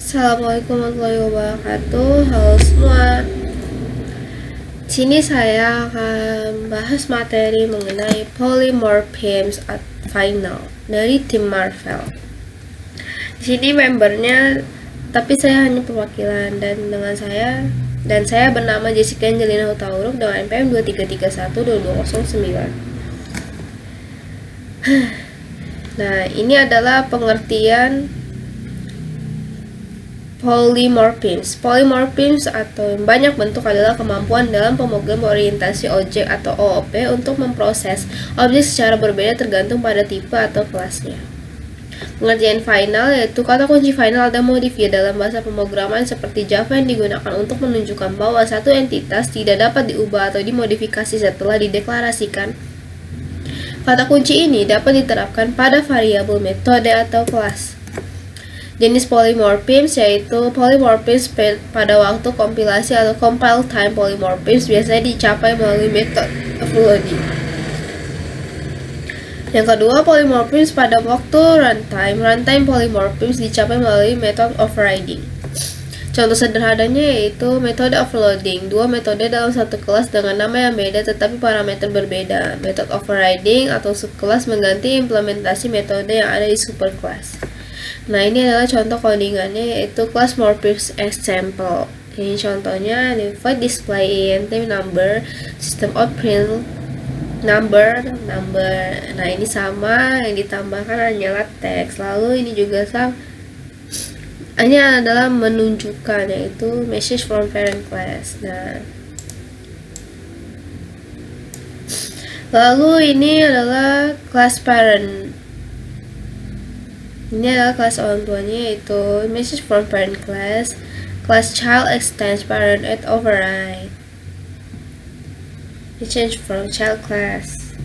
Assalamualaikum warahmatullahi wabarakatuh. Halo semua. Di sini saya akan bahas materi mengenai polymorphisms at final dari tim Marvel. Di sini membernya, tapi saya hanya perwakilan dan saya bernama Jessica Angelina Hutauruk dengan NPM 23312209. Nah, ini adalah pengertian polymorphisms. Polymorphisms atau banyak bentuk adalah kemampuan dalam pemrograman orientasi objek atau OOP untuk memproses objek secara berbeda tergantung pada tipe atau kelasnya. Pengertian final yaitu kata kunci final dan modifier dalam bahasa pemrograman seperti Java yang digunakan untuk menunjukkan bahwa satu entitas tidak dapat diubah atau dimodifikasi setelah dideklarasikan. Kata kunci ini dapat diterapkan pada variabel, metode, atau kelas. Jenis polymorphisms yaitu polymorphisms pada waktu kompilasi atau compile time polymorphisms biasanya dicapai melalui metode overloading. Yang kedua, polymorphisms pada waktu runtime. Runtime polymorphisms dicapai melalui metode overriding. Contoh sederhananya yaitu metode overloading, dua metode dalam satu kelas dengan nama yang beda tetapi parameter berbeda. Metode overriding atau subkelas mengganti implementasi metode yang ada di superclass. Nah, ini adalah contoh codingannya yaitu class morphisms example. Ini contohnya di void display int number, system out print number. Nah, ini sama, yang ditambahkan hanyalah teks. Lalu ini juga sama. Ini adalah menunjukkan yaitu message from parent class. Nah, lalu ini adalah class parent. Ini adalah kelas orang tuanya yaitu message from parent class, class child extends parent at override. It change from child class.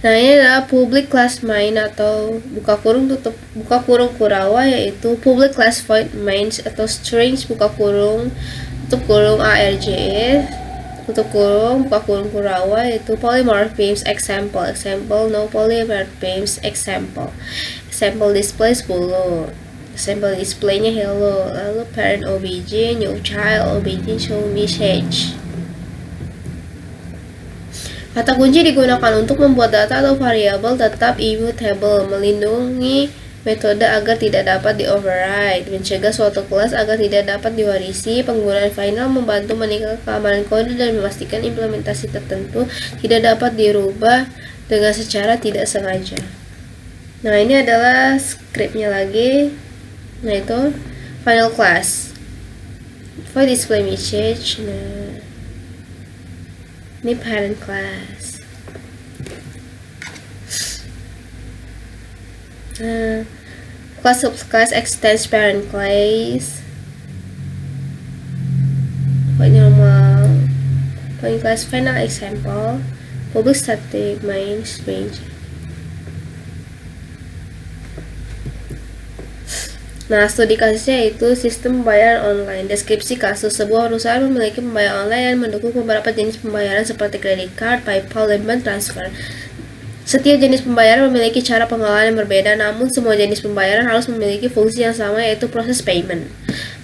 Nah, ini adalah public class main atau buka kurung kurawa yaitu public class void main atau strings buka kurung tutup kurung args tutup kurung buka kurung kurawa yaitu polymorphisms example no polymorphisms example display 10, example displaynya hello, lalu parent obj new child obj show message. Kata kunci digunakan untuk membuat data atau variabel tetap immutable, melindungi metode agar tidak dapat di-override, mencegah suatu kelas agar tidak dapat diwarisi. Penggunaan final membantu meningkatkan keamanan kode dan memastikan implementasi tertentu tidak dapat dirubah dengan secara tidak sengaja. Nah, ini adalah scriptnya lagi. Nah, itu final class void display message. Nah, ini parent class. Class subclass extends parent class. Void normal. Point class final example. Public static main range. Nah, studi kasusnya itu sistem pembayaran online. Deskripsi kasus: sebuah perusahaan memiliki pembayaran online yang mendukung beberapa jenis pembayaran seperti credit card, PayPal, dan bank transfer. Setiap jenis pembayaran memiliki cara pengelolaan yang berbeda, namun semua jenis pembayaran harus memiliki fungsi yang sama yaitu proses payment.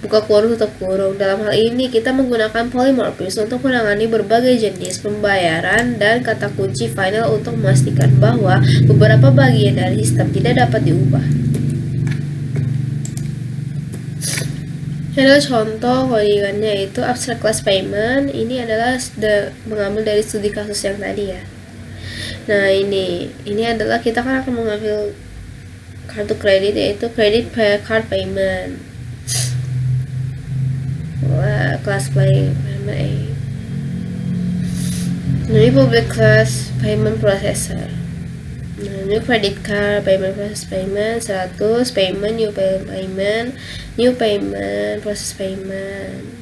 Buka kurung tutup kurung. Dalam hal ini kita menggunakan polymorphisms untuk menangani berbagai jenis pembayaran dan kata kunci final untuk memastikan bahwa beberapa bagian dari sistem tidak dapat diubah. Ini adalah contoh codingannya yaitu abstract class payment. Ini adalah mengambil dari studi kasus yang tadi ya. Nah, ini adalah kita kan akan mengambil kartu kredit yaitu credit card payment. Class payment A. Ini public class payment processor. Nah, new credit card payment process payment 100 payment new payment process payment.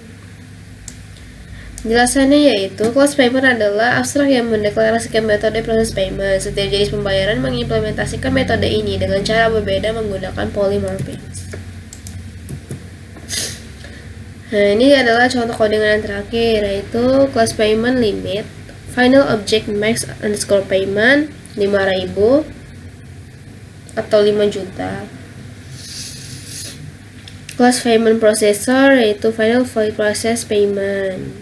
Penjelasannya yaitu class payment adalah abstrak yang mendeklarasikan metode proses payment. Setiap jenis pembayaran mengimplementasikan metode ini dengan cara berbeda menggunakan polymorphisms. Nah, ini adalah contoh codingan yang terakhir yaitu class payment limit final object max underscore payment 5.000 atau 5 juta. Kelas payment processor yaitu final void process payment.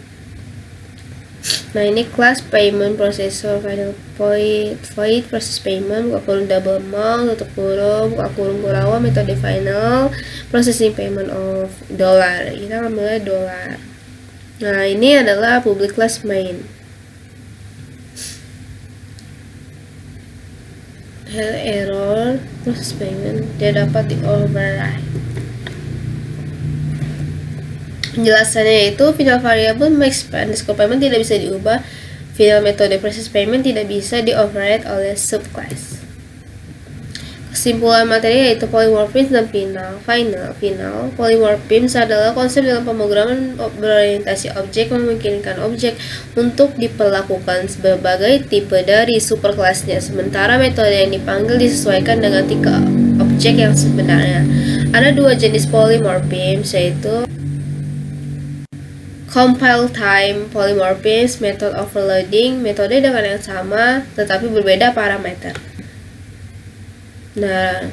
Nah, ini kelas payment processor final void process payment, buka kurung double mount, tutup kurung, buka kurung kurawa, metode final processing payment of dollar. Kita ambilnya dolar. Nah, ini adalah public class main. Error process payment dia dapat di override. Penjelasannya itu final variable max underscore payment tidak bisa diubah, final metode process payment tidak bisa di override oleh subclass. Kesimpulan materi yaitu polymorphism dan final. Polymorphism adalah konsep dalam pemrograman berorientasi objek memungkinkan objek untuk diperlakukan berbagai tipe dari superkelasnya, sementara metode yang dipanggil disesuaikan dengan tipe objek yang sebenarnya. Ada dua jenis polymorphism, yaitu compile time polymorphism, method overloading, metode dengan yang sama tetapi berbeda parameter. Nah,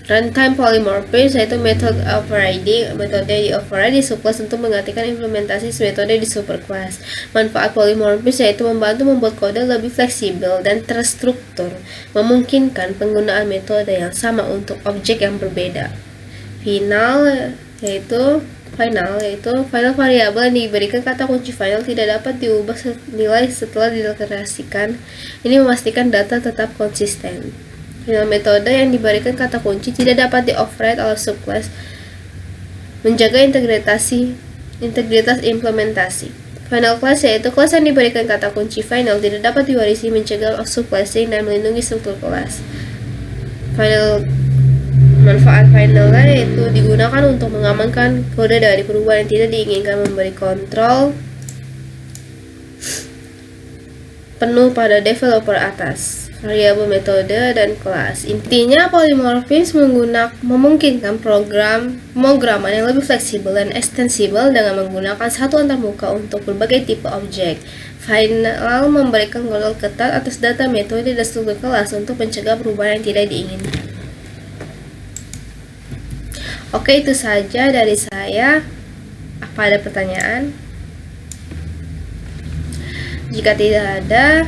runtime polymorphism yaitu method overriding, metode di override di subclass untuk menggantikan implementasi metode di superclass. Manfaat polymorphism yaitu membantu membuat kode lebih fleksibel dan terstruktur, memungkinkan penggunaan metode yang sama untuk objek yang berbeda. Final variabel yang diberikan kata kunci final tidak dapat diubah nilai setelah dideklarasikan. Ini memastikan data tetap konsisten. Final metode yang diberikan kata kunci tidak dapat di-override oleh subclass, menjaga integritas implementasi. Final class yaitu kelas yang diberikan kata kunci final tidak dapat diwarisi, mencegah subclassing dan melindungi struktur kelas. Manfaat finalnya yaitu digunakan untuk mengamankan kode dari perubahan yang tidak diinginkan, memberi kontrol penuh pada developer atas variabel, metode, dan kelas. Intinya polymorphism memungkinkan pemrograman yang lebih fleksibel dan ekstensibel dengan menggunakan satu antarmuka untuk berbagai tipe objek. Final memberikan kontrol ketat atas data, metode, dan struktur kelas untuk mencegah perubahan yang tidak diinginkan. Oke, itu saja dari saya. Apa ada pertanyaan? Jika tidak ada,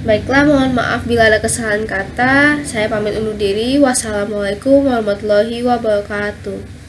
baiklah, mohon maaf bila ada kesalahan kata. Saya pamit undur diri. Wassalamualaikum warahmatullahi wabarakatuh.